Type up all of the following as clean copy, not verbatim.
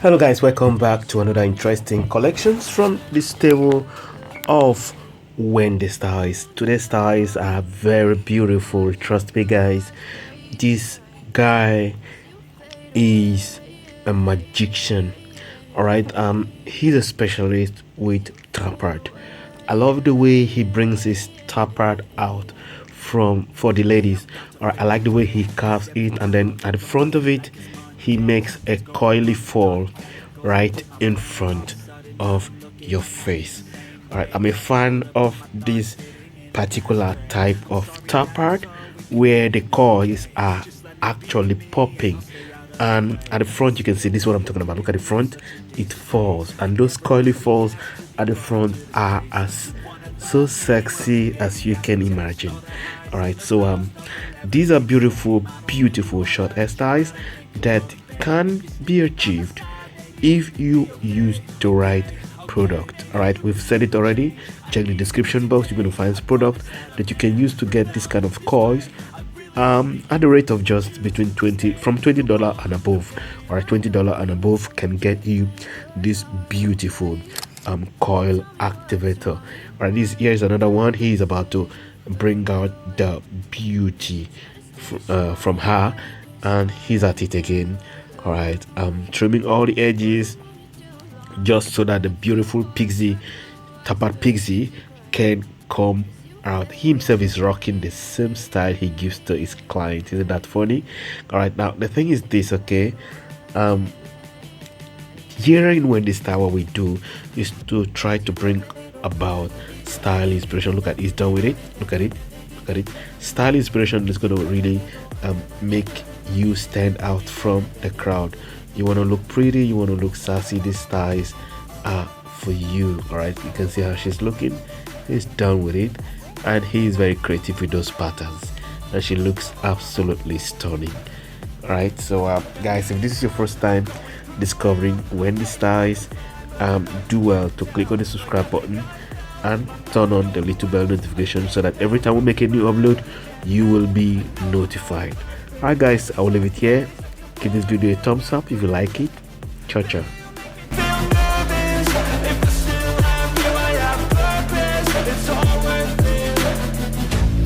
Hello guys, welcome back to another interesting collections from this table of Wendy styles. Today's styles are very beautiful, trust me guys. This guy is a magician. Alright, he's a specialist with Tapered. I love the way he brings his Tapered out for the ladies. Or I like the way he carves it, and then at the front of it he makes a coily fall right in front of your face. All right, I'm a fan of this particular type of Tapered where the coils are actually popping, and at the front you can see this is what I'm talking about. Look at the front, it falls, and those coily falls at the front are as so sexy as you can imagine. All right, so these are beautiful short hairstyles that can be achieved if you use the right product. All right, we've said it already. Check the description box, you're going to find this product that you can use to get this kind of coils at the rate of just between $20 and above. All right, $20 and above can get you this beautiful coil activator. All right, here's another one. He is about to bring out the beauty from her, and he's at it again. All right, I'm trimming all the edges just so that the beautiful Pixie, Tapered Pixie, can come out. He himself is rocking the same style he gives to his client. Isn't that funny? All right, now the thing is this, okay, here in Wendy style, what we do is to try to bring about style inspiration. Look at, he's done with it. Look at it, look at it. Style inspiration is going to really make you stand out from the crowd. You want to look pretty, you want to look sassy, these styles are for you. All right, you can see how she's looking. He's done with it, and he is very creative with those patterns, and she looks absolutely stunning. All right, so guys, if this is your first time discovering Wendy styles, do well to click on the subscribe button and turn on the little bell notification so that every time we make a new upload you will be notified. Alright guys, I will leave it here. Give this video a thumbs up if you like it. Ciao ciao.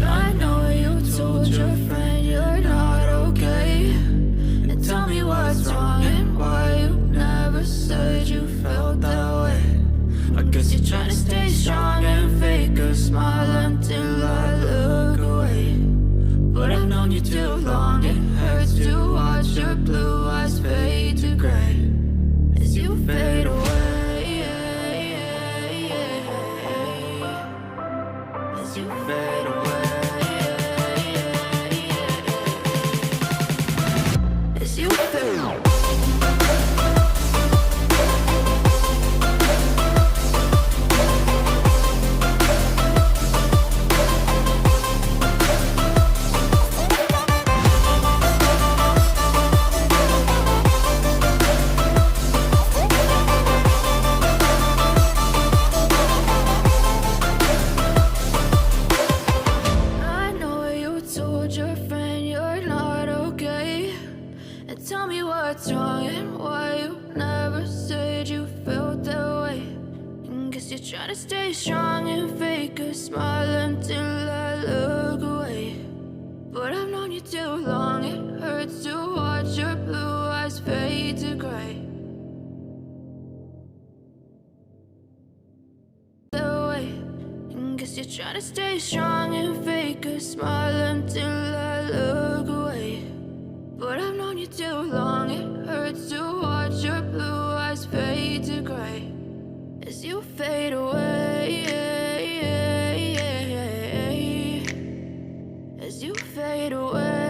I know you told your friend you're not okay, and tell me what's wrong and why you never said you felt that way. I guess you're trying to stay strong and fake a smile until I look away. But I've known you too long, it hurts to watch your blue eyes fade to gray as you fade away, as you fade away, as you fade away. Tell me what's wrong and why you never said you felt that way. And guess you're trying to stay strong and fake a smile until I look away. But I've known you too long, it hurts to watch your blue eyes fade to gray. That way. And guess you're trying to stay strong and fake a smile until I look away. But I've known you too long, it hurts to watch your blue eyes fade to gray as you fade away, as you fade away.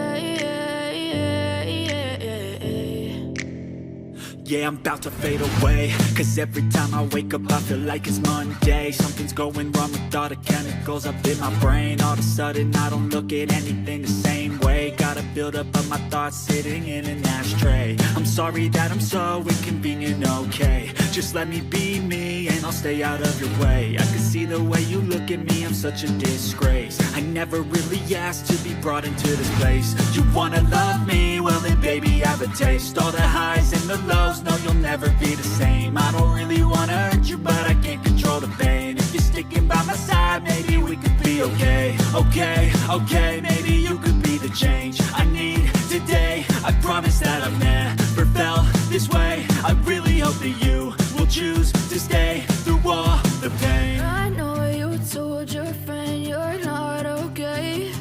Yeah, I'm about to fade away, cause every time I wake up I feel like it's Monday. Something's going wrong with all the chemicals up in my brain. All of a sudden I don't look at anything the same way. Gotta build up of my thoughts sitting in an ashtray. I'm sorry that I'm so inconvenient, okay. Just let me be me and I'll stay out of your way. I can see the way you look at me, I'm such a disgrace. I never really asked to be brought into this place. You wanna love me? Well then baby, have a taste. All the highs and the lows, no you'll never be the same. I don't really wanna hurt you, but I can't control the pain. If you're sticking by my side, maybe we could be okay. Okay, okay, maybe you could be the change I need today. I promise that I've never felt this way. I really hope that you will choose to stay through all the pain. I know you told your friend you're not okay,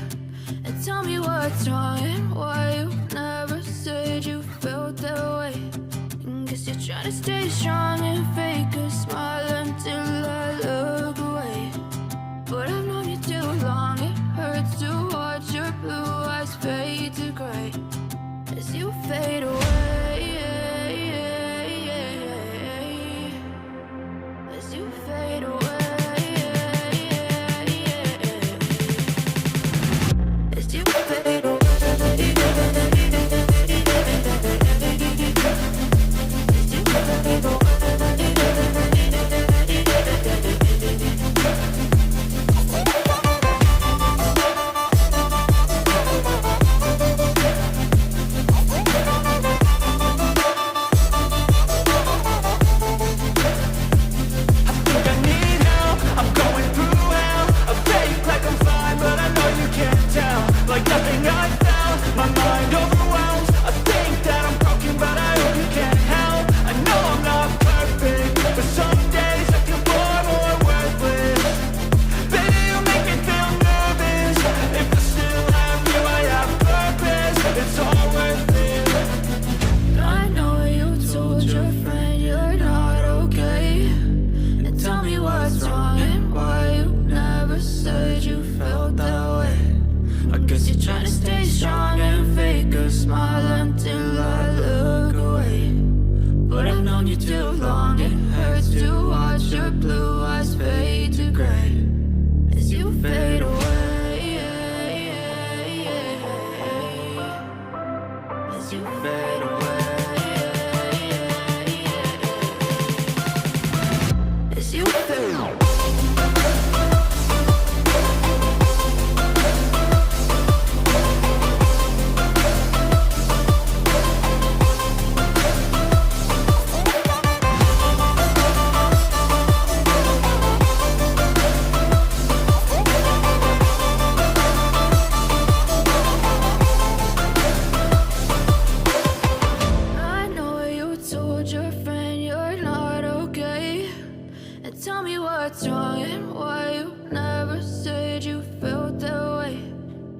and tell me what's wrong and why you never said you felt that way. Guess you're trying to stay strong and fake a smile until I look away. But I've known you too long, it hurts to watch your blue eyes fade to gray as you fade away. As you fade away. As you fade away. Like nothing I felt, my mind overwhelms. I think that I'm broken, but I hope you can't help. I know I'm not perfect, but some days I feel far more worthless. Baby, you make me feel nervous. If I still have you, I have purpose. It's all worth it. I know you told your friend you're not okay, and tell me what's wrong and why you never said you felt that way. I guess you're trying to stay strong and fake a smile until I look away. But I've known you too long, it hurts to watch your blue eyes fade to gray as you fade away. As you fade away. As you fade away. What's wrong and why you never said you felt that way.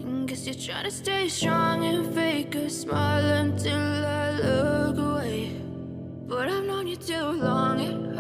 And guess you're trying to stay strong and fake a smile until I look away. But I've known you too long, it